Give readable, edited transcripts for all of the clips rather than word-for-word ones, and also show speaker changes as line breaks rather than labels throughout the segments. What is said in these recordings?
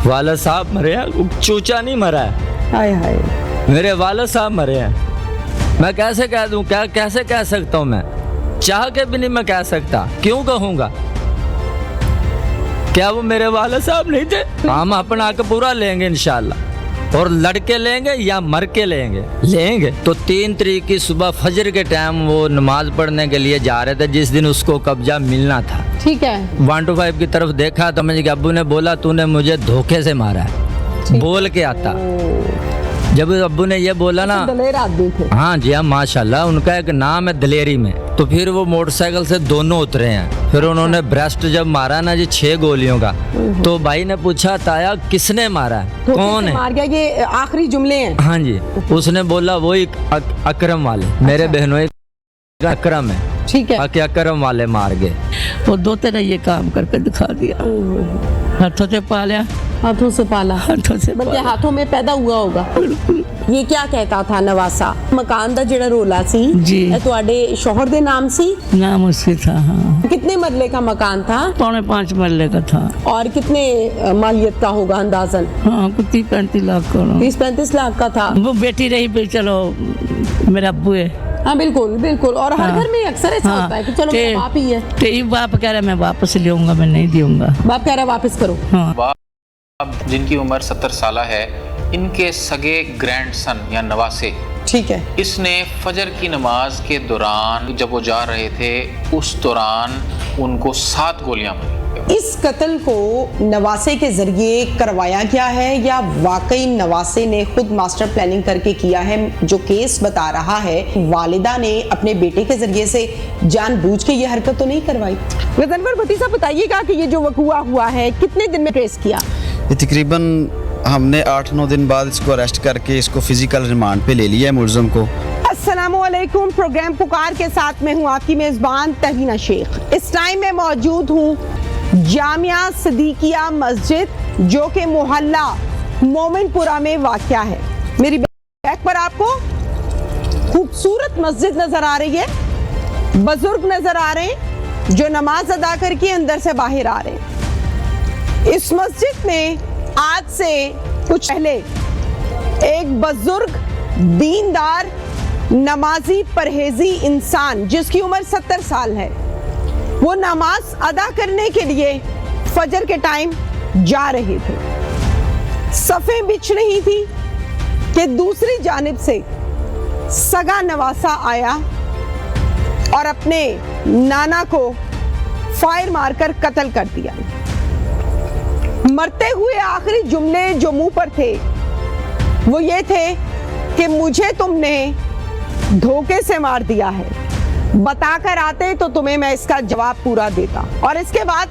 वालिद साहब मरे हैं, चूचा नहीं मरा है।
हाय हाय।
मेरे वालिद साहब मरे हैं। मैं कैसे कह दूं, क्या कैसे कह सकता हूं? मैं चाह के भी नहीं मैं कह सकता। क्यों कहूंगा? क्या वो मेरे वालिद साहब नहीं थे? हम अपना हक पूरा लेंगे इंशाल्लाह, और लड़के लेंगे या मर के लेंगे। तो 3 तारीख की सुबह फजर के टाइम वो नमाज पढ़ने के लिए जा रहे थे, जिस दिन उसको कब्जा मिलना था।
ठीक है।
1 to 5 की तरफ देखा तो मुझे अब्बू ने बोला तूने मुझे धोखे से मारा है, बोल के आता। जब अब्बू ने ये बोला ना,
दलेर आदमी थे।
हाँ जी हाँ, माशाल्लाह, उनका एक नाम है दलेरी में। तो फिर वो मोटरसाइकिल से दोनों उतरे हैं। फिर उन्होंने ब्रेस्ट जब मारा ना जी 6 गोलियों का, तो भाई ने पूछा ताया किसने मारा है, कौन है?
मार गया, ये आखिरी जुमले हैं।
हाँ जी, उसने बोला वही अकरम वाले, मेरे बहनों का अकरम है।
ठीक है।
बाकी अकरम वाले मार गए।
वो दो तेरा ये काम करके दिखा दिया, हाथों से पाला,
हाथों से पाला,
हाथों से
बल्कि
पाला।
हाथों में पैदा हुआ होगा। ये क्या कहता था नवासा? मकान दा जेड़ा रोला सी
जी।
ए तुहाडे शौहर दे नाम सी?
नाम उससे था। हाँ,
कितने मरले का मकान था?
4.5 मरले का था।
और कितने मालियत का होगा अंदाजन?
हाँ, कुछ 30-35 लाख का।
30-35 लाख का था।
वो बेटी रही भी, चलो मेरा अब्बू है।
हाँ बिल्कुल बिल्कुल। और हर
हाँ।
घर में अक्सर ऐसा होता है कि चलो मेरा बाप ही है।
ते बाप कह रहा मैं वापस लूंगा, मैं नहीं दूंगा।
बाप कह रहा वापस करो।
हाँ।
बाप जिनकी उम्र 70 साल है, इनके सगे ग्रैंडसन या नवासे,
ठीक है।
इसने फजर की नमाज के दौरान जब वो जा रहे थे, उस दौरान उनको 7 गोलियां मारी।
इस कत्ल को नवासे के जरिए करवाया गया है या वाकई नवासे ने खुद मास्टर प्लानिंग करके किया है? जो केस बता रहा है वालिदा ने अपने बेटे के जरिए से जानबूझ के ये हरकत तो नहीं करवाई। गजनवर भट्टी साहब बताइएगा कि ये जो वकूआ हुआ है कितने दिन में ट्रेस किया?
ये तकरीबन हमने 8-9 दिन बाद इसको अरेस्ट करके इसको फिजिकल रिमांड पे ले लिया है मुलज़म को।
अस्सलामुअलैकुम, प्रोग्राम पुकार के साथ में हूँ आपकी मेज़बान तहीना शेख। इस टाइम में मौजूद हूँ जामिया सदीकिया मस्जिद, जो कि मोहल्ला मोमिनपुरा में वाक़या है। मेरी बैक पर आपको खूबसूरत मस्जिद नजर आ रही है, बुजुर्ग नजर आ रहे हैं जो नमाज अदा करके अंदर से बाहर आ रहे हैं। इस मस्जिद में आज से कुछ पहले एक बुजुर्ग दीनदार नमाजी परहेजी इंसान जिसकी उम्र 70 साल है, वो नमाज अदा करने के लिए फजर के टाइम जा रहे थे। सफ़ें बिछ रही थी कि दूसरी जानिब से सगा नवासा आया और अपने नाना को फायर मारकर कत्ल कर दिया। मरते हुए आखिरी जुमले जो मुंह पर थे वो ये थे कि मुझे तुमने धोखे से मार दिया है, बताकर आते तो तुम्हें मैं इसका जवाब पूरा देता। और इसके बाद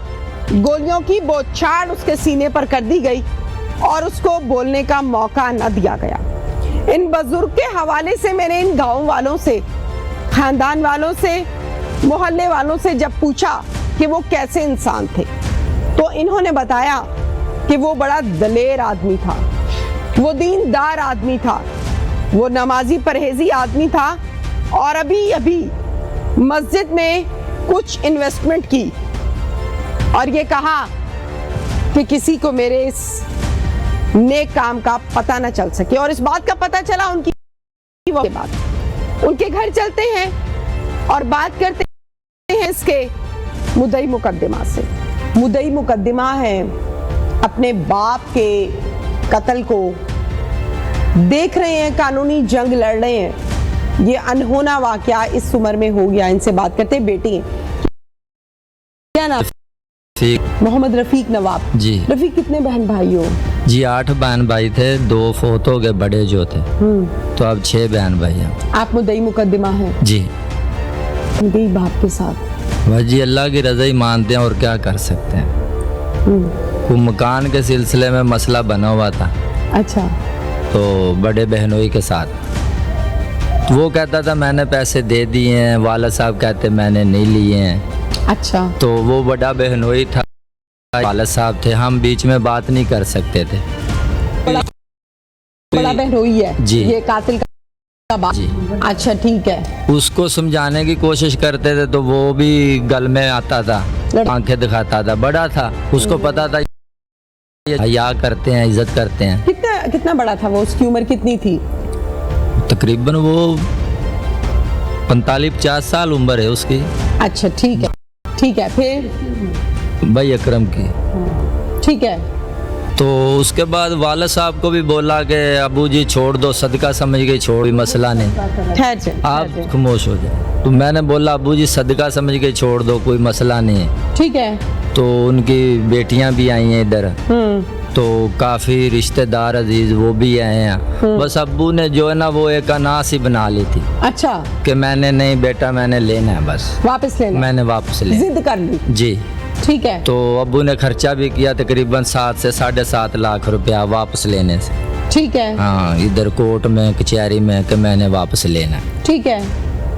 गोलियों की बौछार उसके सीने पर कर दी गई और उसको बोलने का मौका न दिया गया। इन बुजुर्ग के हवाले से मैंने इन गांव वालों से, खानदान वालों से, मोहल्ले वालों से जब पूछा कि वो कैसे इंसान थे, तो इन्होंने बताया कि वो बड़ा दलेर आदमी था, वो दीनदार आदमी था, वो नमाजी परहेजी आदमी था और अभी अभी मस्जिद में कुछ इन्वेस्टमेंट की और ये कहा कि किसी को मेरे इस नेक काम का पता न चल सके। और इस बात का पता चला उनकी के बाद। उनके घर चलते हैं और बात करते हैं इसके मुद्दई मुकद्दमा से। मुद्दई मुकद्दमा है अपने बाप के कत्ल को देख रहे हैं, कानूनी जंग लड़ रहे हैं। ये अनहोना वाकया इस उम्र में हो गया। इनसे बात करते हैं। बेटी क्या नाम? मोहम्मद रफीक नवाब
जी।
रफीक कितने बहन भाई हो?
जी 8 बहन भाई थे, 2 फोत हो गए बड़े जो थे, तो अब 6 बहन भाई हैं।
आप मुद्दई मुकद्दमा हैं
जी।
गई बाप के साथ।
बस जी अल्लाह की रज़ा ही मानते हैं और क्या कर सकते हैं। वो मकान के सिलसिले में मसला बना हुआ था,
अच्छा।
तो बड़े बहनोई के साथ वो कहता था मैंने पैसे दे दिए हैं, वाला साहब कहते मैंने नहीं लिए हैं।
अच्छा।
तो वो बड़ा बहनोई था, वाला साहब थे, हम बीच में बात नहीं कर सकते थे।
बड़ा बहनोई है
जी।
ये कातिल का बाप
जी।
अच्छा ठीक है।
उसको समझाने की कोशिश करते थे तो वो भी गल में आता था, आंखें दिखाता था। बड़ा था, उसको पता था हया करते हैं, इज्जत करते हैं।
कितना बड़ा था वो, उसकी उम्र कितनी थी?
तकरीबन वो 45-50 साल उम्र है उसकी।
अच्छा ठीक है फिर?
भाई अकरम की।
ठीक है।
तो उसके बाद वालिद साहब को भी बोला कि अबू जी छोड़ दो, सदका समझ के छोड़, कोई मसला नहीं,
ठहर जा,
आप खामोश हो जाए। तो मैंने बोला अबू जी सदका समझ के छोड़ दो, कोई मसला नहीं है।
ठीक है।
तो उनकी बेटियां भी आई हैं इधर, तो काफ़ी रिश्तेदार अजीज वो भी आए हैं। बस अब्बू ने जो है ना वो एक अनास ही बना ली थी
अच्छा,
कि मैंने नहीं बेटा मैंने लेना है, बस
वापस लेना,
मैंने वापस लेना।
जिद कर ली।
जी।
ठीक है।
तो अब्बू ने खर्चा भी किया तकरीबन 7 से 7.5 लाख रुपया वापस लेने से।
ठीक है।
हाँ, इधर कोर्ट में कचहरी में कि मैंने वापस लेना है।
ठीक है।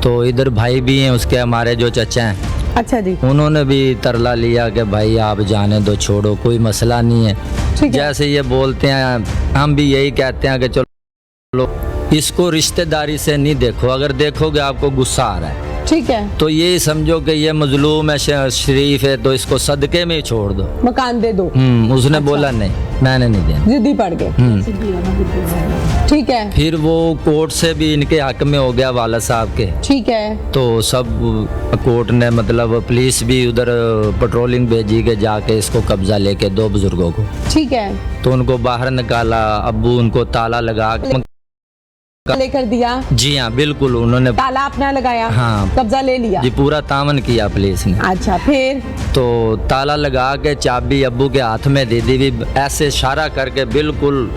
तो इधर भाई भी हैं उसके, हमारे जो चचा हैं,
अच्छा जी।
उन्होंने भी तरला लिया कि भाई आप जाने दो, छोड़ो, कोई मसला नहीं है।
ठीक है।
जैसे ये बोलते हैं हम भी यही कहते हैं कि चलो इसको रिश्तेदारी से नहीं देखो, अगर देखोगे आपको गुस्सा आ रहा है
ठीक है।
तो ये समझो कि ये मजलूम है, शरीफ है, तो इसको सदके में ही छोड़ दो,
मकान दे दो।
उसने
अच्छा।
बोला नहीं मैंने नहीं देना।
जिद्दी पड़ गए। ठीक है।
फिर वो कोर्ट से भी इनके हक में हो गया वाला साहब के।
ठीक है।
तो सब कोर्ट ने मतलब पुलिस भी उधर पेट्रोलिंग भेजी के जाके इसको कब्जा लेके 2 बुजुर्गों को।
ठीक है।
तो उनको बाहर निकाला, अब्बू उनको ताला लगा के
लेकर दिया।
जी हाँ बिल्कुल, उन्होंने
ताला अपना लगाया।
हाँ।
कब्जा ले लिया।
जी पूरा तामन किया पुलिस ने।
अच्छा फिर?
तो ताला लगा के चाबी अब्बू के हाथ में दे दी, भी ऐसे इशारा करके बिल्कुल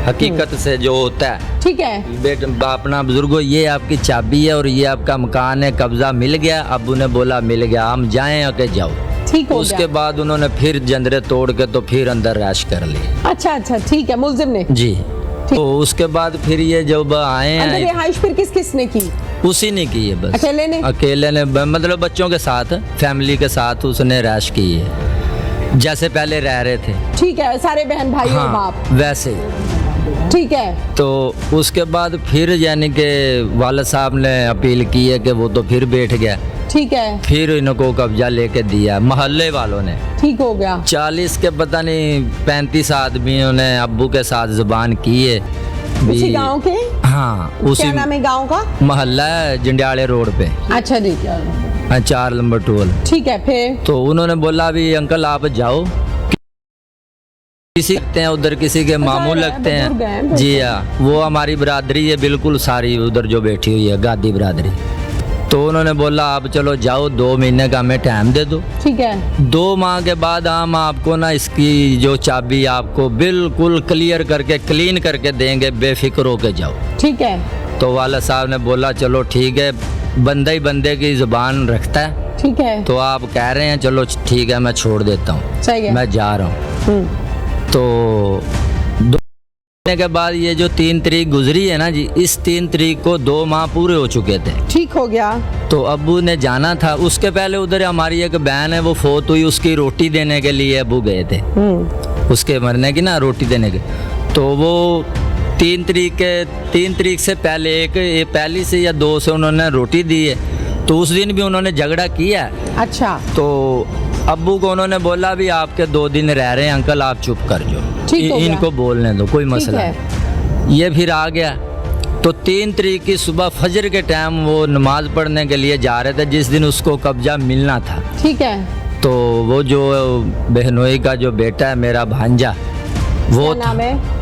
हकीकत से जो होता है।
ठीक है।
बेटा अपना बुजुर्गो ये आपकी चाबी है और ये आपका मकान है, कब्जा मिल गया। अब्बू ने बोला मिल गया, हम जाएं आके जाओ।
ठीक हो
उसके
गया।
बाद उन्होंने फिर जंदरे तोड़ के तो फिर अंदर रैश कर ली।
अच्छा ठीक है, मुलजिम ने।
जी। तो उसके बाद फिर ये जब आए
अंदर
हैं,
रिहाइश फिर किस ने की?
उसी ने की है बस।
अकेले ने
मतलब बच्चों के साथ, फैमिली के साथ उसने रैश की है, जैसे पहले रह रहे थे।
ठीक है, सारे बहन भाई और बाप
वैसे।
ठीक है।
तो उसके बाद फिर यानी कि वालिद साहब ने अपील की है कि वो तो फिर बैठ गया।
ठीक है।
फिर इनको कब्जा लेके दिया मोहल्ले वालों ने।
ठीक हो गया।
40 के पता नहीं 35 आदमियों ने अब्बू के साथ जुबान की है।
उसी गांव के?
हाँ उसी।
क्या नाम है गांव का?
मोहल्ला है जंडियाले रोड पे।
अच्छा जी।
4 नंबर टोल।
ठीक है फिर?
तो उन्होंने बोला अभी अंकल आप जाओ, किसी लगते हैं उधर, किसी के मामू लगते हैं। जी हाँ, वो हमारी बरादरी है बिल्कुल सारी उधर जो बैठी हुई है, गादी बरादरी। तो उन्होंने बोला आप चलो जाओ, 2 महीने का हमें टाइम दे दो।
ठीक है।
2 माह के बाद हम आपको ना इसकी जो चाबी आपको बिल्कुल क्लियर करके क्लीन करके देंगे, बेफिक्र होके जाओ।
ठीक है।
तो वाला साहब ने बोला चलो ठीक है, बंदा ही बंदे की जुबान रखता है।
ठीक है।
तो आप कह रहे हैं चलो ठीक है मैं छोड़ देता हूँ,
सही है।
मैं जा रहा हूँ। तो 2 महीने के बाद ये जो 3 तारीख गुजरी है ना जी, इस 3 तारीख को 2 माह पूरे हो चुके थे।
ठीक हो गया।
तो अब्बू ने जाना था, उसके पहले उधर हमारी एक बहन है वो फोत हुई, उसकी रोटी देने के लिए अब्बू गए थे, उसके मरने की ना रोटी देने के। तो वो 3 तारीख से पहले पहली से या 2 से उन्होंने रोटी दी है। तो उस दिन भी उन्होंने झगड़ा किया।
अच्छा।
तो अब्बू को उन्होंने बोला भी आपके 2 दिन रह रहे हैं अंकल, आप चुप कर जाओ, इनको बोलने दो, कोई मसला है। ये फिर आ गया। तो 3 तारीख की सुबह फजर के टाइम वो नमाज पढ़ने के लिए जा रहे थे, जिस दिन उसको कब्जा मिलना था।
ठीक है।
तो वो जो बहनोई का जो बेटा है मेरा भांजा, वो
क्या नाम है?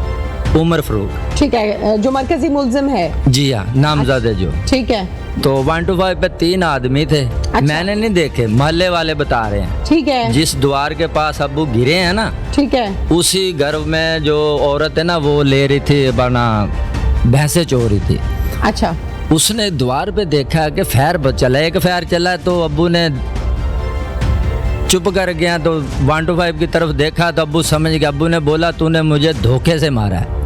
उमर फरूक।
ठीक है, जो मरकजी मुलजिम है।
जी हाँ, नामजद है जो।
ठीक है।
तो 1 to 5 पे 3 आदमी थे। अच्छा। मैंने नहीं देखे, मोहल्ले वाले बता रहे हैं।
ठीक है।
जिस द्वार के पास अब्बू गिरे हैं ना,
ठीक है,
उसी घर में जो औरत है ना वो ले रही थी अपना भैंसे चो रही थी।
अच्छा।
उसने द्वार पे देखा कि फैर चला, एक फैर चला, तो अब्बू ने चुप कर गया। तो 1 to 5 की तरफ देखा तो अब्बू समझ गया। अब्बू ने बोला तूने मुझे धोखे से मारा है,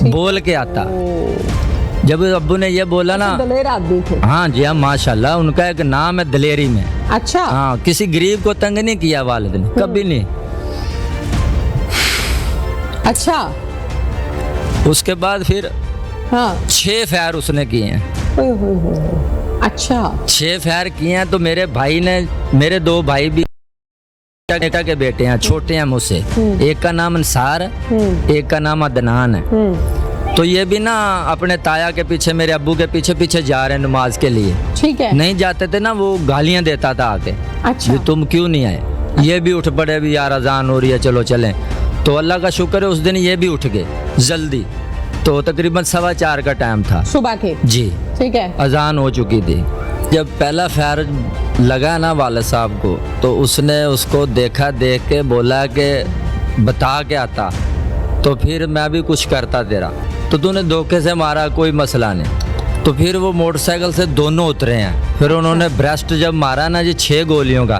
बोल के आता। जब अब्बू ने ये बोला ना,
दलेर आदमी थे।
हाँ जी हाँ माशाल्लाह, उनका एक नाम है दलेरी में।
अच्छा।
हाँ, किसी गरीब को तंग नहीं किया वालिद ने, कभी नहीं।
अच्छा।
उसके बाद फिर
हाँ।
6 फैर उसने किए हैं।
अच्छा।
6 फैर किए हैं। तो मेरे भाई ने, मेरे 2 भाई भी चाचा के बेटे हैं, छोटे हैं मुझसे। एक का नाम अंसार, एक का नाम अदनान है। तो ये भी ना अपने ताया के पीछे, मेरे अब्बू के पीछे पीछे जा रहे हैं नमाज के लिए।
ठीक है।
नहीं जाते थे ना, वो गालियां देता था आके,
अच्छा।
भी तुम क्यों नहीं आए। ये भी उठ पड़े, भी यार अजान हो रही है, चलो चलें। तो अल्लाह का शुक्र है उस दिन ये भी उठ गए जल्दी। तो तकरीबन 4:15 का टाइम था
सुबह के।
जी,
ठीक है।
अजान हो चुकी थी। जब पहला फायर लगा ना वाले साहब को, तो उसने उसको देखा, देख के बोला कि बता के आता तो फिर मैं भी कुछ करता तेरा। तो तूने धोखे से मारा, कोई मसला नहीं। तो फिर वो मोटरसाइकिल से दोनों उतरे हैं। फिर उन्होंने ब्रेस्ट जब मारा ना जी 6 गोलियों का,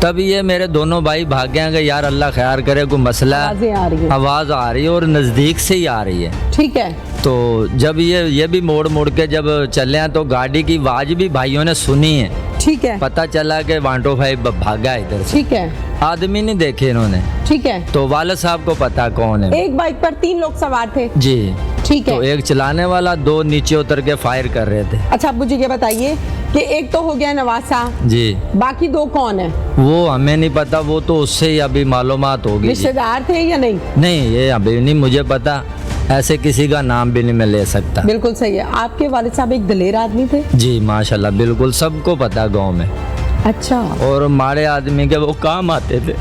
तब ये मेरे दोनों भाई भाग गए कि यार अल्लाह खैर करे, कोई मसला है।
आवाज़ें आ रही हैं।
आवाज़ आ रही है और नज़दीक से ही आ रही है।
ठीक है।
तो जब ये भी मोड़ मोड़ के जब चले हैं तो गाड़ी की आवाज़ भी भाइयों ने सुनी है।
ठीक है।
पता चला कि 125 भागा इधर से।
ठीक है।
आदमी नहीं देखे इन्होंने।
ठीक है।
तो वाले साहब को पता कौन है।
एक बाइक पर 3 लोग सवार थे।
जी।
ठीक है।
तो एक चलाने वाला, 2 नीचे उतर के फायर कर रहे थे।
अच्छा, अब मुझे ये बताइए कि एक तो हो गया नवासा,
जी।
बाकी 2 कौन है?
वो हमें नहीं पता, वो तो उससे ही अभी मालूमात होगी। जी।
रिश्तेदार थे या नहीं?
नहीं, ये अभी नहीं मुझे पता, ऐसे किसी का नाम भी नहीं मैं ले सकता।
बिल्कुल सही है। आपके वालिद साहब एक दलेर आदमी थे।
जी माशाल्लाह, बिल्कुल सबको पता गांव में।
अच्छा।
और हमारे आदमी के वो काम आते थे,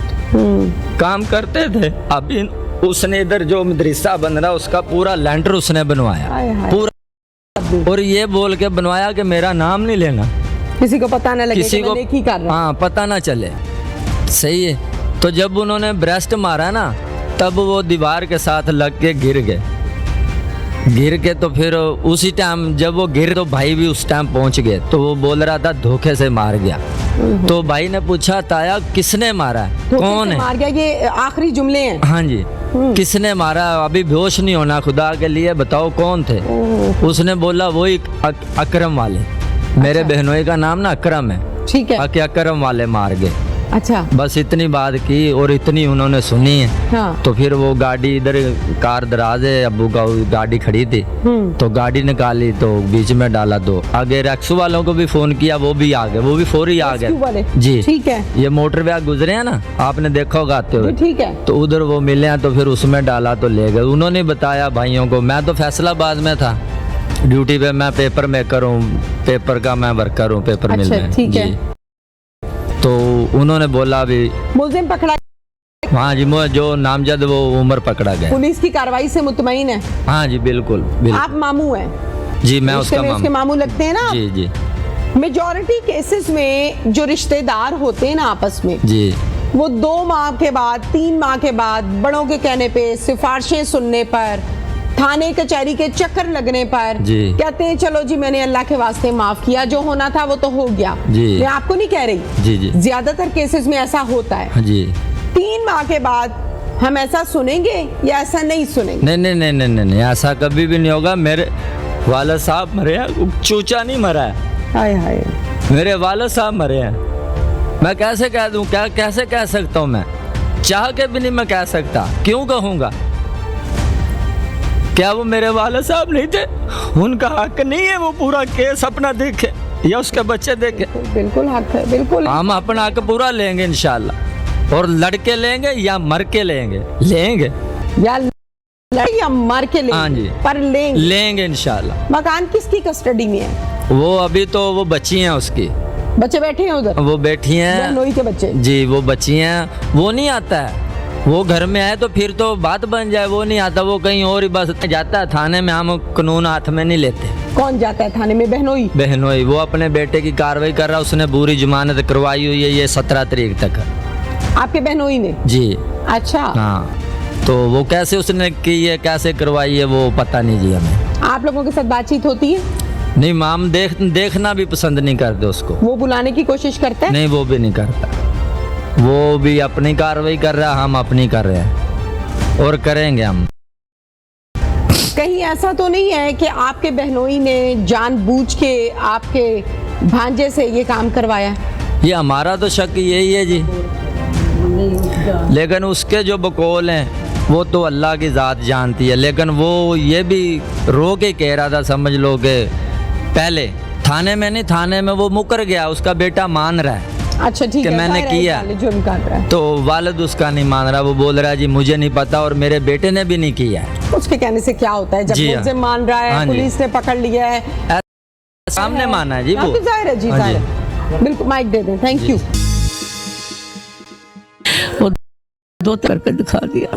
काम करते थे। अभी उसने इधर जो मदरसा बन रहा उसका पूरा लेंटर उसने बनवाया,
हाय हाय।
पूरा। और ये बोल के बनवाया कि मेरा नाम नहीं लेना,
किसी को पता न लगे
किसी
कि
को
मैं नेकी कर रहा हूं।
हाँ पता ना चले। सही है। तो जब उन्होंने ब्रेस्ट मारा ना, तब वो दीवार के साथ लग के गिर गए। गिर के तो फिर उसी टाइम जब वो गिर, तो भाई भी उस टाइम पहुंच गए। तो वो बोल रहा था धोखे से मार गया। तो भाई ने पूछा ताया किसने मारा है,
धोखे
कौन
से
है।
मार गया, ये आखिरी जुमले हैं।
हाँ जी, किसने मारा, अभी बेहोश नहीं होना, खुदा के लिए बताओ कौन थे। उसने बोला वही अकरम वाले। मेरे बहनोई का नाम ना अकरम है।
ठीक है।
अकरम वाले मार गए।
अच्छा।
बस इतनी बात की और इतनी उन्होंने सुनी है।
हाँ।
तो फिर वो गाड़ी इधर कार दराज है, अब्बू का गाड़ी खड़ी थी, तो गाड़ी निकाली तो बीच में डाला। तो आगे रैक्सू वालों को भी फोन किया, वो भी आ गए, वो भी फौरी आ
रेस्क्यू वाले।
गए। जी।
ठीक है।
ये मोटर वे गुजरे हैं ना, आपने देखा होगा आते हुए।
ठीक है।
तो उधर वो मिले हैं, तो फिर उसमें डाला तो ले गए। उन्होंने बताया भाइयों को, मैं तो फैसलाबाद में था ड्यूटी पे, मैं पेपर मेकर हूँ, पेपर का मैं वर्कर हूँ, पेपर मिल में।
ठीक है।
तो उन्होंने बोला भी
मुलजिम पकड़ा।
हाँ जी, जो नामजद वो उम्र पकड़ा गया।
पुलिस की कार्रवाई से मुतमईन है?
हाँ जी बिल्कुल बिल्कुल।
आप मामू हैं?
जी मैं
रिश्ते
उसका
में उसके मामू लगते हैं ना?
जी जी।
मेजॉरिटी केसेस में जो रिश्तेदार होते हैं ना आपस में,
जी,
वो 2 माह के बाद, 3 माह के बाद, बड़ों के कहने पे, सिफारिशें सुनने पर, थाने कचहरी के चक्कर लगने पर
जी।
कहते हैं चलो जी मैंने अल्लाह के वास्ते माफ किया, जो होना था वो तो हो गया।
जी।
मैं आपको नहीं कह रही,
जी जी।
ज्यादातर केसेस में ऐसा होता है।
हाँ जी।
3 माह के बाद हम ऐसा सुनेंगे या ऐसा नहीं सुनेंगे?
नहीं नहीं नहीं नहीं नहीं, नहीं ऐसा कभी भी नहीं होगा। मेरे वाले साहब मरे हैं, चूचा नहीं मरा है।
हाय हाय।
मेरे वाले साहब मरे हैं। मैं कैसे कह दूं, क्या कैसे कह सकता हूँ मैं, चाह के भी नहीं मैं कह सकता। क्यों कहूँगा? क्या वो मेरे वाले साहब नहीं थे? उनका हक नहीं है वो पूरा केस अपना देखे या उसके बच्चे देखे?
बिल्कुल हक है, बिल्कुल।
हम अपना हक पूरा लेंगे इंशाल्लाह, और लड़के लेंगे या मर के लेंगे, लेंगे
या मर के लेंगे।
हाँ जी।
पर लेंगे,
लेंगे इंशाल्लाह।
मकान किसकी कस्टडी में है?
वो अभी तो वो बच्ची हैं उसकी,
बच्चे बैठे हैं उधर?
वो बैठी हैं।
बहनोई के बच्चे?
जी वो बच्ची हैं। वो नहीं आता है, वो घर में आए तो फिर तो बात बन जाए। वो नहीं आता, वो कहीं और ही बस जाता है थाने में। हम कानून हाथ में नहीं लेते।
कौन जाता है थाने में? बहनोई?
बहनोई। वो अपने बेटे की कार्रवाई कर रहा, उसने पूरी जमानत करवाई हुई है ये 17 तारीख तक।
आपके बहनोई ने?
जी।
अच्छा।
हाँ, तो वो कैसे उसने की है, कैसे करवाई है, वो पता नहीं जी हमें।
आप लोगों के साथ बातचीत होती है?
नहीं माम, देखना भी पसंद नहीं करते उसको।
वो बुलाने की कोशिश करते हैं?
नहीं, वो भी नहीं करता। वो भी अपनी कार्रवाई कर रहा है, हम अपनी कर रहे हैं और करेंगे हम।
कहीं ऐसा तो नहीं है कि आपके बहनोई ने जानबूझ के आपके भांजे से ये काम करवाया?
ये हमारा तो शक यही है जी, लेकिन उसके जो बकौल हैं वो तो अल्लाह की ज़ात जानती है। लेकिन वो ये भी रो के कह रहा था, समझ लो कि पहले थाने में नहीं, थाने में वो मुकर गया, उसका बेटा मान रहा है।
अच्छा ठीक
कि
है,
मैंने
जाहिर है
किया।
वालिद जुर्म कर रहा है।
तो वालिद उसका नहीं मान रहा, वो बोल रहा है जी मुझे नहीं पता और मेरे बेटे ने भी नहीं किया है।
उसके कहने से क्या होता है जब
जी हाँ।
मुलजिम मान रहा है,
हाँ जी।
पुलिस ने पकड़ लिया है,
सामने माना है जी
हाँ,
वो।
तो जाहिर है जी,
हाँ
जाहिर है। बिल्कुल, माइक दे दें, थैंक यू।
वो दो करके दिखा दिया,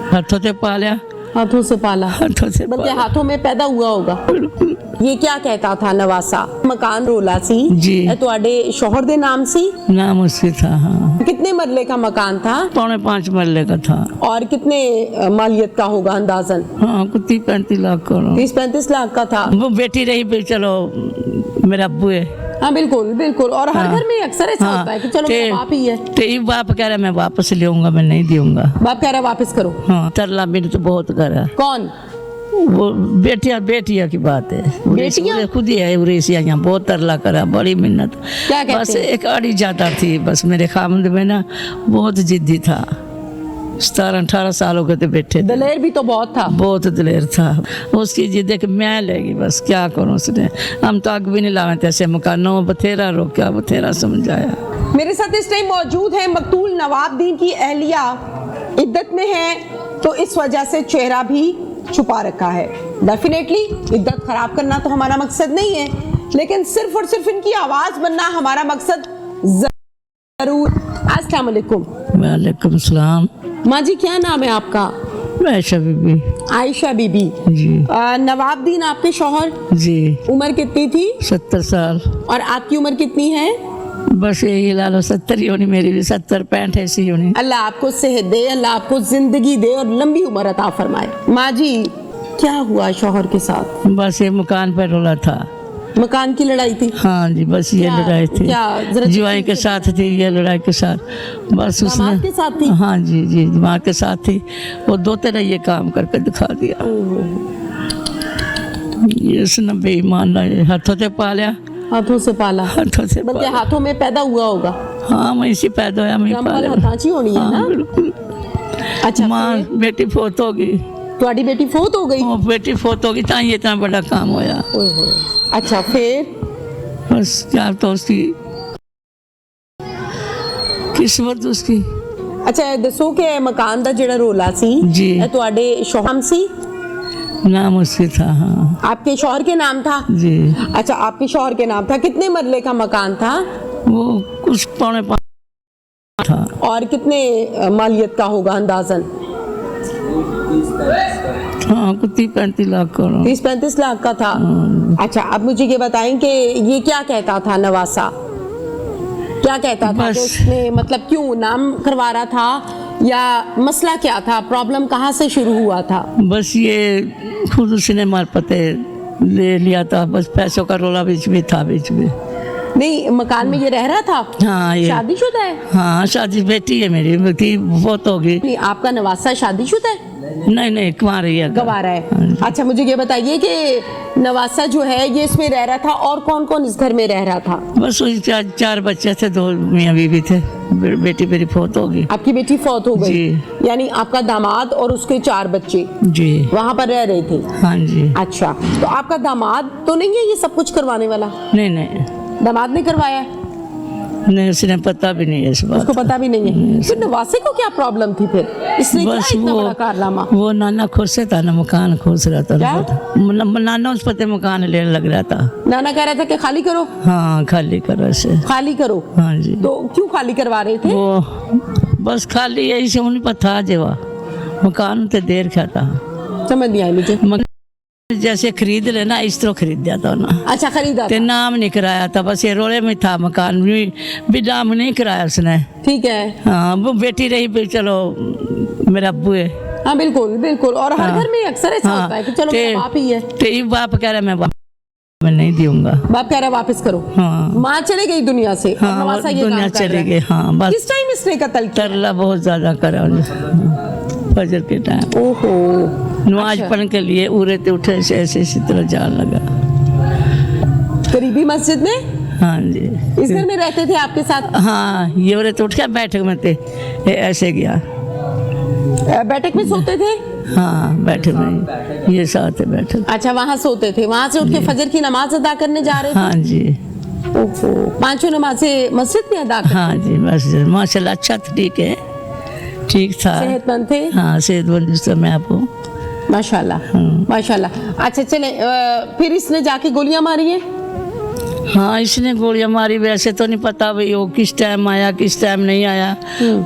हाथों से पाला,
हाथों से पाला,
हाथों से
बल्कि
पाला।
हाथों में पैदा हुआ होगा।
बिल्कुल
ये क्या कहता था नवासा? मकान रोला सी
जी।
ਤੁਹਾਡੇ शोहर दे नाम सी?
नाम उससे था। हाँ,
कितने मरले का मकान था
4.5 मरले का था।
और कितने मालियत का होगा अंदाजन?
हाँ, कुछ 30-35 लाख करो।
30-35 लाख का था।
वो बेटी रही भी, चलो मेरा अब्बू है।
हाँ बिल्कुल बिल्कुल, और हर
हाँ।
घर में अक्सर ऐसा होता है कि चलो मेरा बाप ही है।
तो ये बाप कह रहा है मैं वापस लूंगा, मैं नहीं दूंगा।
बाप कह रहा है वापस करो।
हाँ, तरला मेरे तो बहुत करा।
कौन?
वो बेटिया की बात है।
बेटियां?
खुद ही है उरेसिया, यहाँ बहुत तरला करा, बड़ी मिन्नत।
क्या कहते
बस
हैं?
एक अड़ी जाता थी बस, मेरे खामद में ना बहुत जिद्दी था। 17-18 सालों के तो बैठे थे।
दलेर भी तो बहुत था।
बहुत दिलेर था। उसकी जिद है कि मैं लेगी, बस क्या करूं उसने। हम तो आग भी नहीं लावे थे ऐसे मकानों में, बथेरा रोका, बथेरा समझाया।
मेरे साथ इस टाइम मौजूद है मकतूल नवाबुद्दीन की अहलिया, इद्दत में है तो इस वजह से चेहरा भी छुपा रखा है। डेफिनेटली इद्दत खराब करना तो हमारा मकसद नहीं है, लेकिन सिर्फ और सिर्फ इनकी आवाज बनना हमारा मकसद जरूर। अस्सलाम वालेकुम।
वालेकुम सलाम।
माँ जी क्या नाम है आपका?
आयशा बीबी।
आयशा बीबी।
जी
नवाबुद्दीन आपके शौहर,
जी।
उम्र कितनी थी
70 साल।
और आपकी उम्र कितनी है?
बस यही ला लो, 70 ही होनी, मेरी भी 70-65 ऐसी होनी।
अल्लाह आपको सेहत दे, अल्लाह आपको जिंदगी दे और लंबी उम्र अता फरमाए। माँ जी क्या हुआ शौहर के साथ?
बस ये मकान पर रोला था।
मकान की लड़ाई थी?
हाँ जी, बस ये
क्या-
लड़ाई थी।
क्या जरा
जुआई के साथ थी ये लड़ाई के साथ। बस उसने
दामाद के साथ थी?
हाँ जी जी, दिमाग के साथ थी। वो दो तरह ये काम करके दिखा दिया। ये उसने बेईमान हाथों से पाला,
हाथों से पाला,
हाथों से
बल्कि
पाला।
हाथों में पैदा हुआ होगा।
हाँ, मैं इसी पैदा होया, मैं
रमल
पाला।
हथाची होनी है ना?
हाँ, बिल्कुल।
अच्छा
माँ बेटी फोत हो गई,
तुम्हारी बेटी फोत हो गई?
वो बेटी फोत हो गई, तां ये इतना बड़ा काम होया।
ओए होए। अच्छा फिर?
बस क्या तो उसकी किस्मत उसकी।
अच्छा ये दसो कि मकान दा जेड़ा रोला सी
जी।
ये ਤੁਹਾਡੇ शौहर सी?
नाम उसकी था। हाँ
आपके शौहर के नाम था?
जी।
अच्छा आपके शौहर के नाम था। कितने मरले का मकान था
वो कुछ 4.5 था।
और कितने मालियत का होगा अंदाजन?
हाँ, कुछ 30-35 लाख करो।
30-35 लाख का था। अच्छा अब मुझे ये बताएं कि ये क्या कहता था नवासा? क्या कहता था
बस।
कि उसने मतलब क्यों नाम करवा रहा था या मसला क्या था? प्रॉब्लम कहाँ से शुरू हुआ था?
बस ये खुद उसने मार पते ले लिया था, बस पैसों का रोला बीच में था, बीच में।
नहीं मकान में ये रह रहा था?
हाँ ये
शादीशुदा है?
हाँ, शादी बेटी है मेरी, बेटी बहुत हो गई।
नहीं आपका नवासा शादीशुदा है?
नहीं कुंवार ही है।
गवारा है। अच्छा मुझे ये बताइए कि नवासा जो है ये इसमें रह रहा था और कौन कौन इस घर में रह रहा था?
बस वही 4 बच्चे थे, 2 मियाँ बीवी थे। बेटी मेरी फोत हो गई।
आपकी बेटी फौत हो गई?
जी।
यानी आपका दामाद और उसके 4 बच्चे
जी।
वहाँ पर रह रहे थे?
हाँ जी।
अच्छा तो आपका दामाद तो नहीं है ये सब कुछ करवाने वाला?
नहीं
दामाद ने करवाया?
नहीं, उसने पता भी नहीं है इस बात।
उसको पता भी नहीं है? फिर नवासे को क्या प्रॉब्लम थी फिर? इसने क्या
बस
इतना बड़ा कारनामा?
वो नाना खुश से था ना, मकान खुश रहता
क्या?
था। नाना उस पते मकान लेने लग रहा था।
नाना कह रहा था कि खाली करो?
हाँ, खाली करो से।
खाली करो?
हाँ जी।
तो क्यों खाली करवा रहे थे?
वो बस खाली यही से उन्हें पता जेवा मकान ते देर खाता।
समझ नहीं आई मुझे।
जैसे खरीद लेना इस तरह खरीद दिया था ना।
अच्छा खरीदा
ते
था।
नाम नहीं कराया था, बस ये रोले में था मकान भी नाम नहीं कराया उसने।
ठीक है।
हाँ, वो बेटी रही भी, चलो मेरा अब्बू है।
हाँ बिल्कुल बिल्कुल, और हर
हाँ।
घर में अक्सर ऐसा होता है कि चलो मेरा बाप ही है।
तो ये बाप कह रहा मैं नहीं दूंगा।
बाप कह रहा वापस करो।
हाँ
माँ चले गई दुनिया से और
हाँ,
नवासा ये
दुनिया
काम कर
चली
रहा
गई।
है।
हाँ बस
किस टाइम इसने कत्ल किया?
तरला बहुत ज्यादा करा फजर के टाइम।
ओहो।
नमाज
अच्छा।
पढ़ने के लिए उरे ते उठे से ऐसे इसी तरह जान लगा।
करीबी मस्जिद में?
हाँ जी।
इस घर में रहते थे आपके साथ?
हाँ, ये उरे तो उठ के बैठक में थे, ये ऐसे गया।
बैठक में सोते थे?
हाँ, बैठक में ये साथ है बैठक।
अच्छा वहाँ सोते थे, वहाँ से उठ के फजर की नमाज अदा करने जा रहे थे?
हाँ जी।
ओहो, पांचों नमाजें मस्जिद में अदा करते?
हाँ जी बस माशाल्लाह अच्छा था, ठीक है, ठीक था।
सेहतमंद थे?
हाँ सेहतमंद जिस समय आपको
माशाल्लाह माशाल्लाह। अच्छा चले, फिर इसने जाके गोलियां मारी हैं?
हाँ इसने गोलियां मारी, वैसे तो नहीं पता भाई वो किस टाइम आया किस टाइम नहीं आया,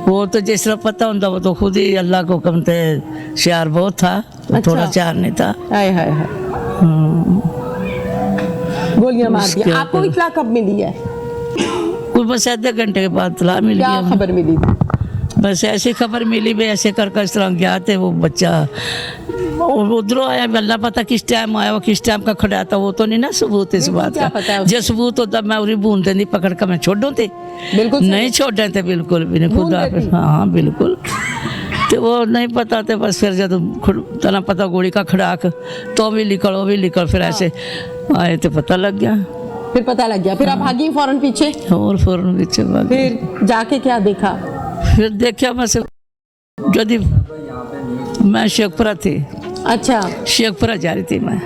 वो तो जिस तरह पता होता वो तो खुद ही अल्लाह को हुक्म थे, शार बहुत था तो
अच्छा।
थोड़ा चार नहीं था।
हाय हाय हाय, गोलियां मार दी।
उसके
आपको
ऊपर-
इत्तला कब मिली है?
कोई बस आधे घंटे के बाद तला मिल
क्या
गया,
खबर मिली थी?
बस ऐसी खबर मिली भाई ऐसे कर इस तरह गया थे वो बच्चा उधरों आया, अल्लाह पता किस टाइम आया, वो किस टाइम का खड़ा था, वो तो नहीं ना सबूत इस बात
क्या
का।
पता है उसको?
जो सबूत होता मैं उरी बूंद देती पकड़ कर मैं छोड़ो थे,
बिल्कुल सही।
नहीं छोड़े थे बिल्कुल भी नहीं,
बूंद
खुदा
देती?
हाँ बिल्कुल। तो वो नहीं पता थे, बस फिर जब तना पता गोली का खड़ाक तो भी निकल वो भी निकल, फिर ऐसे आए तो पता लग गया,
फिर पता लग गया, फिर आप भागी फौरन पीछे?
और फौरन पीछे भाग गए।
फिर जाके क्या देखा?
फिर देखा बस यदि मैं शेखपुरा थी,
अच्छा,
शेखपुरा जा रही थी मैं,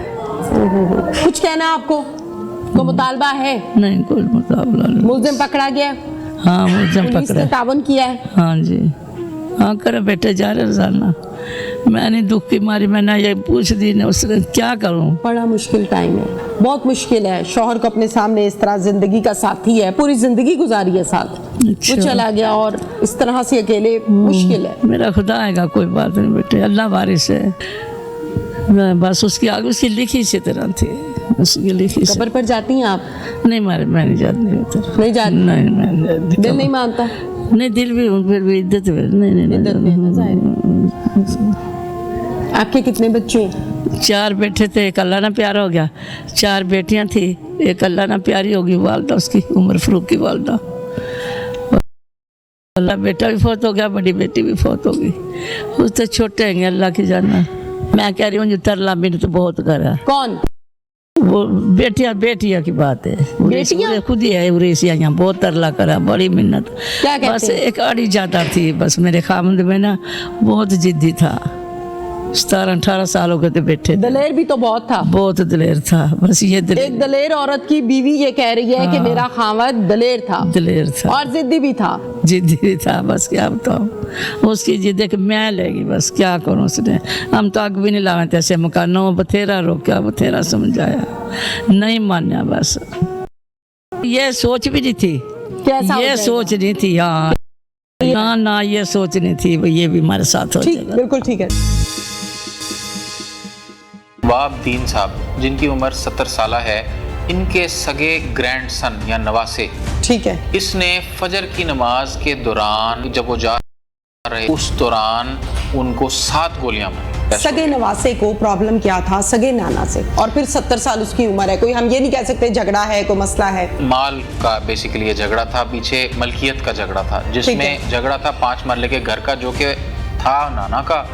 कुछ कहना आपको? को मुतालबा है?
नहीं कोई मुकाबला नहीं।
मुलजिम पकड़ा गया?
हाँ मुझे
पुलिस ने
पकड़ा,
तावन किया है?
हाँ जी हाँ करे बेटे जा रहे रोजाना, मैंने दुख की मारी मैंने ये पूछ दी ने उसने क्या करूं।
बड़ा मुश्किल टाइम है, बहुत मुश्किल है। शौहर को अपने सामने इस तरह जिंदगी का साथी है, पूरी जिंदगी गुजारी है साथ,
अच्छा।
वो चला गया और इस तरह से अकेले, मुश्किल है।
मेरा खुदा आएगा, कोई बात नहीं बेटे, अल्लाह बारिश है, मैं बस उसकी आगे उसकी लिखी से तरह थी, उसकी लिखी से।
कब्र पर जाती हैं आप?
नहीं मारे मैं नहीं जाती उधर,
नहीं जाती?
नहीं मैं नहीं जाती।
दिल नहीं मानता?
नहीं दिल भी हूँ फिर भी इज्जत भी नहीं
इज्जत भी है ना,
नहीं।
आपके कितने बच्चे हैं?
चार बेटे थे, एक अल्लाह ना प्यारा हो गया, चार बेटियां थी, एक अल्लाह ना प्यारी होगी वालदा उसकी, उमर फरूक की वालदा, अल्लाह बेटा भी फौत हो गया, बड़ी बेटी भी फौत हो गई, उस तो छोटे हैं अल्लाह की जाना। मैं कह रही हूँ जो तरला मैंने तो बहुत करा,
कौन?
वो बेटियां की बात है,
बेटियां?
खुद ही है उरेसिया, यहाँ बहुत तरला करा, बड़ी मिन्नत।
क्या कहते
बस
हैं?
एक अड़ी जाता थी बस, मेरे खामद में ना बहुत जिद्दी था, 17-18 साल हो गए थे बैठे थे।
दलेर भी तो बहुत था।
बहुत दिलेर था, बस ये
एक दलेर औरत की बीवी ये कह रही है कि मेरा खामद दलेर था
दिलेर था
और जिद्दी भी था।
जिद्दी भी था, बस क्या बताऊँ, उसकी जिद देख मैं लेगी, बस क्या करूँ उसने, हम तो आग भी नहीं लावे थे ऐसे मकानों में, बथेरा रोका बथेरा समझाया, नहीं मान्या, बस ये सोच भी नहीं थी,
कैसा हो
ये
जाएगा?
सोच नहीं थी, हाँ ना ये सोच नहीं थी भाई ये भी हमारे साथ हो
ठीक,
जाएगा।
बिल्कुल ठीक है।
नवाब दीन साहब जिनकी उम्र 70 साल है, इनके सगे ग्रैंडसन या नवासे,
ठीक है।
इसने फजर की नमाज के दौरान जब वो जा रहे उस दौरान उनको 7 गोलियां मारी।
सगे नवासे को प्रॉब्लम क्या था? सगे नाना से, और फिर 70 साल उसकी उम्र है, कोई हम ये नहीं कह सकते झगड़ा है, कोई मसला है।
माल का बेसिकली ये झगड़ा था, पीछे मलकियत का झगड़ा था,
ठीक
जिसमें
है।
झगड़ा था 5 मरले के घर का, जो कि था नाना का,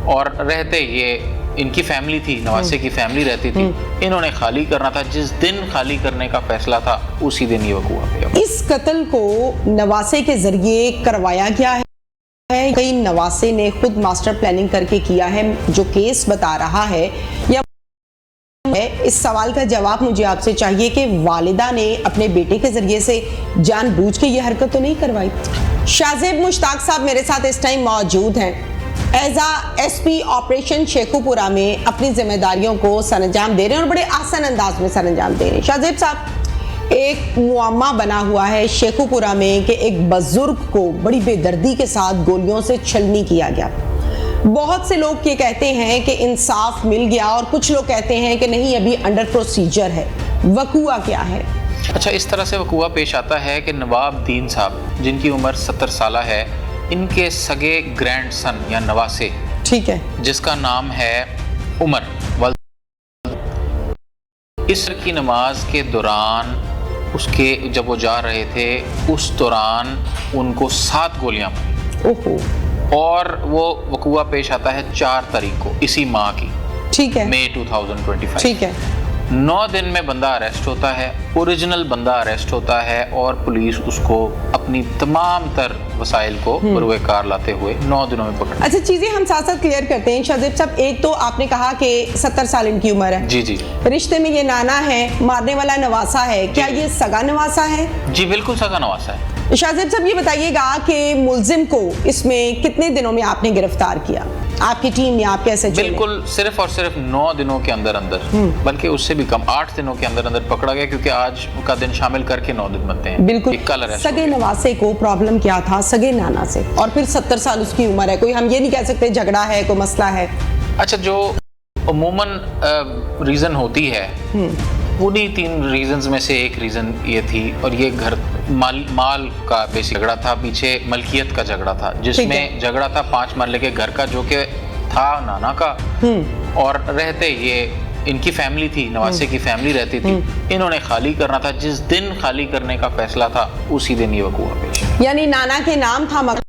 और रहते ये इनकी फैमिली थी, नवासे की फैमिली रहती थी, इन्होंने खाली करना था, जिस दिन खाली करने का फैसला था उसी दिन ये वकूआ पे हुआ।
इस कत्ल को नवासे के जरिए करवाया गया है, कई नवासे ने खुद मास्टर प्लानिंग करके किया है, जो केस बता रहा है, या इस सवाल का जवाब मुझे आपसे चाहिए कि वालिदा ने अपने बेटे के जरिए से जानबूझ के ये हरकत तो नहीं करवाई। शाहजेब मुश्ताक साहब मेरे साथ इस टाइम मौजूद हैं, एजा एसपी ऑपरेशन शेखुपुरा में अपनी जिम्मेदारियों को सरंजाम दे रहे हैं और बड़े आसान अंदाज में सरंजाम दे रहे हैं। शाहजेब साहब, एक मुअम्मा बना हुआ है शेखुपुरा में कि एक बुजुर्ग को बड़ी बेदर्दी के साथ गोलियों से छलनी किया गया। बहुत से लोग ये कहते हैं कि इंसाफ मिल गया और कुछ लोग कहते हैं कि नहीं, अभी अंडर प्रोसीजर है। वकूआ क्या है?
अच्छा, इस तरह से वकूआ पेश आता है कि नवाब दीन साहब जिनकी उम्र 70 साल है, इनके सगे ग्रैंडसन या नवासे,
ठीक है,
जिसका नाम है उमर, इस की नमाज के दौरान उसके जब वो जा रहे थे उस दौरान उनको 7 गोलियां मारी।
ओहो,
और वो वकूआ पेश आता है 4 तारीख को इसी माह की,
ठीक है,
मई 2025।
ठीक है।
9 दिन में बंदा अरेस्ट होता है, ओरिजिनल बंदा अरेस्ट होता है और पुलिस उसको अपनी तमाम तर वसाइल को बरूए कार लाते हुए 9 दिनों में पकड़।
अच्छा, चीजें हम साथ साथ क्लियर करते हैं शाहजेब साहब। एक तो आपने कहा कि 70 साल इनकी उम्र है।
जी जी
रिश्ते में ये नाना है, मारने वाला नवासा है, क्या ये सगा नवासा है?
जी बिल्कुल सगा नवासा है।
शाहजेब साहब ये बताइएगा कि मुलजिम को इसमें कितने दिनों में आपने गिरफ्तार किया, आपकी टीम ने, आप कैसे?
बिल्कुल सिर्फ और सिर्फ 9 दिनों के अंदर अंदर, बल्कि उससे भी कम, 8 दिनों के अंदर अंदर पकड़ा गया, क्योंकि आज का दिन शामिल करके 9 दिन बनते हैं।
बिल्कुल।
कल अरेस्ट हो
सगे
गया।
नवासे को प्रॉब्लम क्या था सगे नाना से, और फिर 70 साल उसकी उम्र है, कोई हम ये नहीं कह सकते झगड़ा है, कोई मसला है।
अच्छा, जो अमूमन रीजन होती है, उन्हीं 3 रीजंस में से एक रीजन ये थी, और ये घर माल का बेसिक झगड़ा था, पीछे मलकियत का झगड़ा था, जिसमें झगड़ा था 5 मरले के घर का, जो कि था नाना का, और रहते ये इनकी फैमिली थी, नवासे की फैमिली रहती थी। इन्होंने खाली करना था, जिस दिन खाली करने का फैसला था उसी दिन ये वकूआ पेश आया।
यानी नाना के नाम था मकान,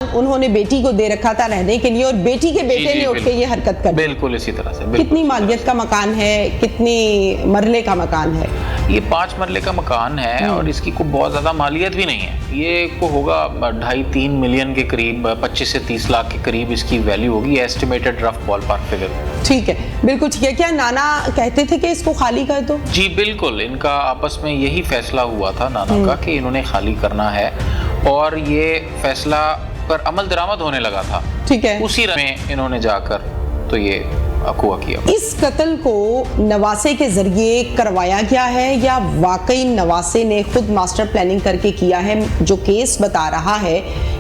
उन्होंने बेटी को दे रखा था रहने के लिए, और बेटी के बेटे ने उठ के ये हरकत कर दी।
बिल्कुल इसी तरह से।
कितनी मालियत का मकान है, कितनी मरले का मकान है?
ये 5 मरले का मकान है, और इसकी कोई बहुत ज्यादा मालियत भी नहीं है। ये को होगा 2.5-3 मिलियन के करीब, 25 से 30 लाख के करीब इसकी वैल्यू होगी, estimated rough ball park figure.
ठीक है, बिल्कुल ठीक है। क्या नाना कहते थे कि इसको खाली कर दो?
जी बिल्कुल, इनका आपस में यही फैसला हुआ था नाना का कि इन्होंने खाली करना है, और ये फैसला पर अमल दरामद होने लगा था।
ठीक है।
उसी में इन्होंने जाकर तो ये अकुआ किया।
इस कत्ल को नवासे के जरिए करवाया गया है, या वाकई नवासे ने खुद मास्टर प्लानिंग करके किया है, जो केस बता रहा है?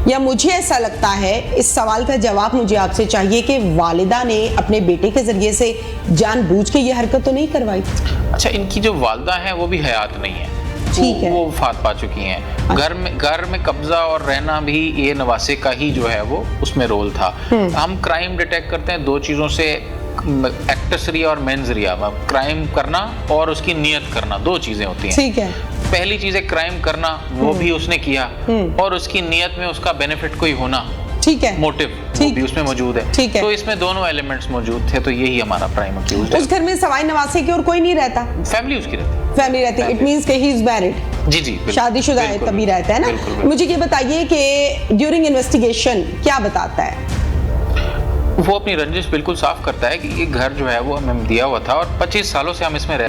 या मुझे ऐसा लगता है, इस सवाल का जवाब मुझे आपसे चाहिए कि वालिदा ने अपने बेटे के जरिए से जानबूझ के ये हरकत तो नहीं करवाई?
अच्छा, इनकी जो वालिदा है वो भी हयात नहीं है,
ठीक है।
वो वफात पा चुकी हैं। घर में कब्जा और रहना भी ये नवासे का ही जो है वो उसमें रोल था। हम क्राइम डिटेक्ट करते हैं 2 चीजों से, एक्ट जरिया और मेन जरिया। क्राइम करना और उसकी नियत करना 2 चीजें होती हैं।
ठीक है।
पहली चीज है क्राइम करना, वो भी उसने किया, और उसकी नियत में उसका बेनिफिट कोई होना,
ठीक है,
मोटिव, वो भी उसमें मौजूद है।
ठीक है।
तो इसमें दोनों एलिमेंट्स मौजूद थे, तो यही हमारा प्राइम अक्यूज्ड है।
उस घर में सवाई नवासे के और कोई नहीं रहता?
फैमिली उसकी रहती,
फैमिली रहती। इट मींस कि ही इज मैरिड।
जी जी,
शादीशुदा है तभी रहता है ना।
बिल्कुल।
मुझे ये बताइए कि ड्यूरिंग इन्वेस्टिगेशन क्या बताता है?
वो अपनी रंजिश बिल्कुल साफ करता है कि ये घर जो है वो हमें दिया हुआ था, और 25 सालों से हम इसमें रह,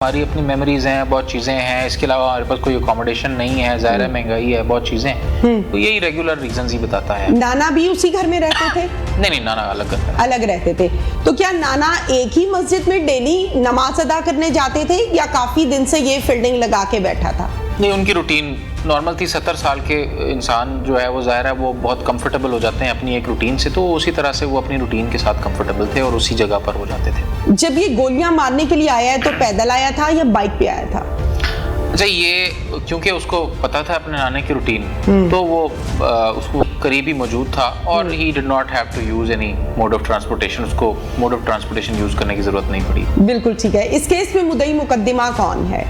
हमारी अपनी मेमोरीज हैं, बहुत चीज़ें हैं, इसके अलावा हमारे पास कोई अकोमोडेशन नहीं है, ज़ाहिर है महंगाई है, बहुत चीज़ें हैं, तो यही रेगुलर रीजंस ही बताता है।
नाना भी उसी घर में रहते थे?
नहीं, नाना अलग करता है।
अलग रहते थे। तो क्या नाना एक ही मस्जिद में डेली नमाज अदा करने जाते थे, या काफी दिन से ये फील्डिंग लगा के बैठा था?
नहीं, उनकी रूटीन नॉर्मल थी। 70 साल के इंसान जो है वो ज़ाहिर है वो बहुत कंफर्टेबल हो जाते हैं अपनी एक रूटीन से, तो उसी तरह से वो अपनी रूटीन के साथ कंफर्टेबल थे और उसी जगह पर हो जाते थे।
जब ये गोलियां मारने के लिए आया है तो पैदल आया था या बाइक पे आया था?
अच्छा, ये क्योंकि उसको पता था अपने नाने की रूटीन, तो वो उसको करीब ही मौजूद था, और he did not have to use any mode of transportation, उसको मोड ऑफ ट्रांसपोर्टेशन यूज करने की जरूरत नहीं पड़ी।
बिल्कुल ठीक है। इस केस में मुद्दई मुकद्दमा कौन है?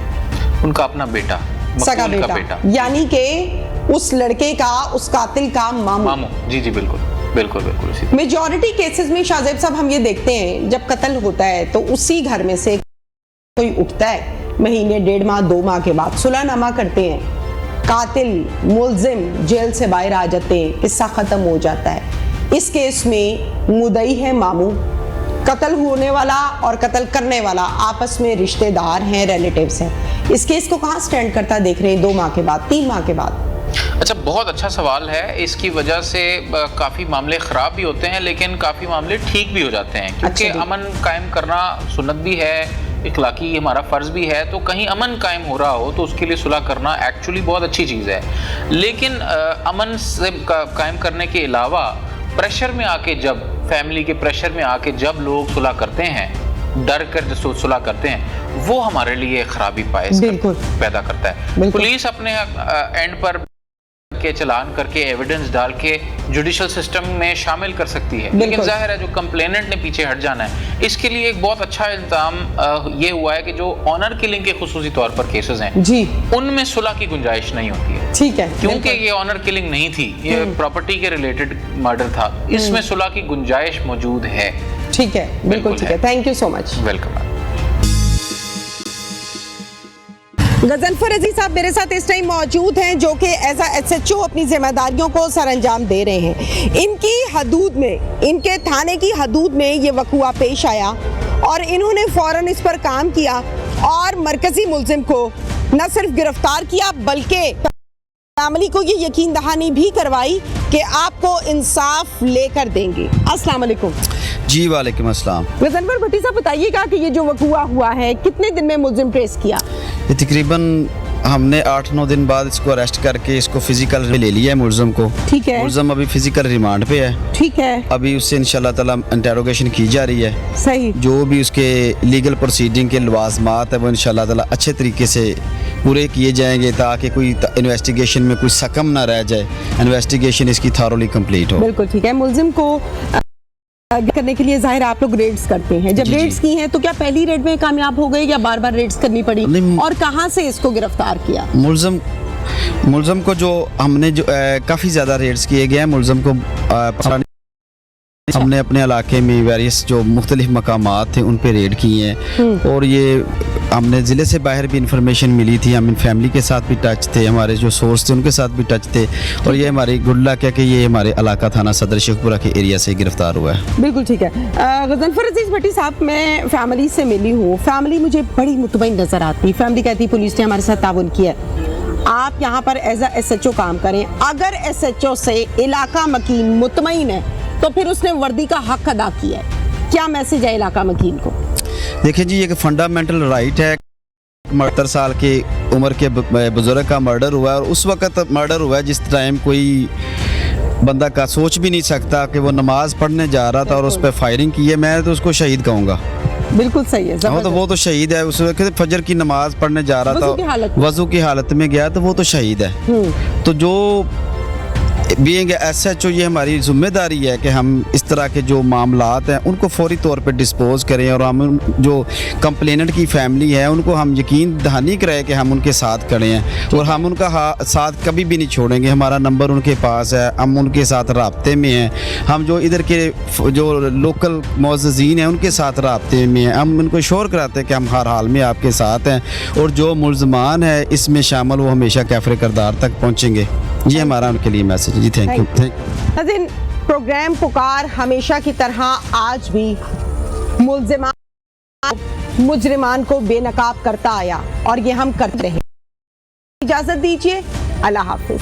उनका अपना बेटा,
सगा
मकबूल का
बेटा, यानी कि उस लड़के का, उस कातिल का मामू।
जी जी बिल्कुल बिल्कुल बिल्कुल इसी।
मेजॉरिटी केसेस में शाहजेब साहब हम ये देखते हैं, जब कत्ल होता है तो उसी घर में से कोई उठता है, महीने 1.5 माह 2 माह के बाद सुलहनामा करते हैं, कातिल मुलजिम जेल से बाहर आ जाते हैं, किस्सा खत्म हो जाता है। इस केस में मुद्दई है मामू, कत्ल होने वाला और कत्ल करने वाला आपस में रिश्तेदार हैं, रिलेटिव्स हैं। इस केस को कहाँ स्टैंड करता देख रहे हैं 2 माह के बाद, 3 माह के बाद?
अच्छा, बहुत अच्छा सवाल है। इसकी वजह से काफ़ी मामले ख़राब भी होते हैं, लेकिन काफ़ी मामले ठीक भी हो जाते हैं, क्योंकि अमन कायम करना सुन्नत भी है, इखलाकी हमारा फ़र्ज़ भी है। तो कहीं अमन कायम हो रहा हो तो उसके लिए सुलह करना एक्चुअली बहुत अच्छी चीज़ है। लेकिन अमन से कायम करने के अलावा प्रेशर में आके, जब फैमिली के प्रेशर में आके जब लोग सुलह करते हैं, डर कर जो सुलह करते हैं, वो हमारे लिए खराबी पैदा करता है। पुलिस अपने एंड पर के चलान करके एविडेंस डाल के जुडिशल सिस्टम में शामिल कर सकती है, लेकिन जाहिर है जो कंप्लेनेंट ने पीछे हट जाना है। इसके लिए एक बहुत अच्छा इंतजाम ये हुआ है कि जो ऑनर किलिंग के खुसूसी तौर पर केसेस हैं जी, उनमें सुलह की गुंजाइश नहीं होती है। ठीक है, क्योंकि ये ऑनर किलिंग नहीं थी, ये प्रॉपर्टी के रिलेटेड मर्डर था, इसमें सुलह की गुंजाइश मौजूद है।
ठीक है, बिल्कुल ठीक है। Thank you so much.
Welcome.
Ghazanfar Aziz Sahab मेरे साथ इस टाइम मौजूद हैं, जो कि एज अ SHO अपनी जिम्मेदारियों को सरअंजाम दे रहे हैं। इनकी हदूद में, इनके थाने की हदूद में ये वक़ुआ पेश आया और इन्होंने फ़ौरन इस पर काम किया और मरकज़ी मुल्ज़िम को न सिर्फ गिरफ्तार किया बल्कि फैमिली को ये यकीन दहानी भी करवाई कि आपको इंसाफ लेकर देंगे। अस्सलाम वालेकुम।
जी वालेकुम अस्सलाम।
गजनफर भट्टी साहब बताइएगा कि ये जो वक़ुआ हुआ है कितने दिन में मुल्ज़िम ट्रेस किया?
ये तकरीबन हमने 8-9 दिन बाद इसको अरेस्ट करके इसको फिजिकल ले लिया है मुल्ज़िम को।
ठीक है,
मुल्ज़िम अभी फिजिकल रिमांड पे है।
ठीक है,
अभी उससे इंशाल्लाह ताला इंटेरोगेशन की जा रही है।
सही।
जो भी उसके लीगल प्रोसीडिंग के लवाजमात है वो इंशाल्लाह ताला अच्छे तरीके से पूरे किए जाएंगे ताकि कोई इन्वेस्टिगेशन में कोई सकम ना रह जाए, इन्वेस्टिगेशन इसकी थॉरोली कंप्लीट हो।
बिल्कुल ठीक है। मुल्जिम को करने के लिए जाहिर आप लोग रेड्स करते हैं, जब
जी,
रेड्स की हैं तो क्या पहली रेड में कामयाब हो गए या बार बार रेड्स करनी पड़ी?
नहीं।
और कहां से इसको गिरफ्तार किया?
मुल्ज़िम को जो हमने जो काफ़ी ज़्यादा रेड्स किए गए हैं। मुल्ज़िम को हमने अपने इलाके में वेरियस जो मुख्तलिफ मकामात थे उन पे रेड किए हैं और ये हमने ज़िले से बाहर भी इंफॉर्मेशन मिली थी। हम इन फैमिली के साथ भी टच थे, हमारे जो सोर्स थे उनके साथ भी टच थे और ये हमारी गुड लक है कि ये हमारे इलाका थाना सदर शेखपुरा के एरिया से गिरफ्तार हुआ है।
बिल्कुल ठीक है। गजनफर अजीज भट्टी साहब, मैं फैमिली से मिली हूँ, फैमिली मुझे बड़ी मुतमईन नज़र आती। फैमिली कहती पुलिस ने हमारे साथ ताउन किया। आप यहाँ पर एज अ SHO काम करें, अगर SHO से इलाका मकीन मुतमईन है तो फिर उसने वर्दी का हक अदा किया है। क्या मैसेज है इलाका मकीन को?
देखिए जी, एक फंडामेंटल राइट है। 72 साल के उम्र के बुजुर्ग का मर्डर हुआ है और उस वक्त मर्डर हुआ है जिस टाइम कोई बंदा का सोच भी नहीं सकता कि वो नमाज पढ़ने जा रहा था और उस पर फायरिंग की है। मैं तो उसको शहीद कहूँगा।
बिल्कुल सही है।
हाँ, तो वो तो शहीद है। उस वक्त फजर की नमाज पढ़ने जा रहा था, वजू की हालत में गया तो वो तो शहीद है। तो जो बीइंग SHO ये हमारी जिम्मेदारी है कि हम इस तरह के जो मामलात हैं उनको फौरी तौर पे डिस्पोज करें और हम जो कंप्लेनेंट की फैमिली है उनको हम यकीन दहानी कराएं कि हम उनके साथ खड़े हैं और हम उनका साथ कभी भी नहीं छोड़ेंगे। हमारा नंबर उनके पास है, हम उनके साथ राब्ते में हैं। हम जो इधर के जो लोकल मुअज़्ज़िज़ीन हैं उनके साथ राब्ते में हैं। हम उनको श्योर कराते हैं कि हम हर हाल में आपके साथ हैं और जो मुल्ज़मान है इसमें शामिल वो हमेशा कैफ़रे किरदार तक पहुँचेंगे। ये हमारा उनके लिए मैसेज है जी। Thank you.
नाज़रीन, प्रोग्राम पुकार हमेशा की तरह आज भी मुजरिमान को बेनकाब करता आया और ये हम करते रहे। इजाजत दीजिए। अल्लाह हाफिज।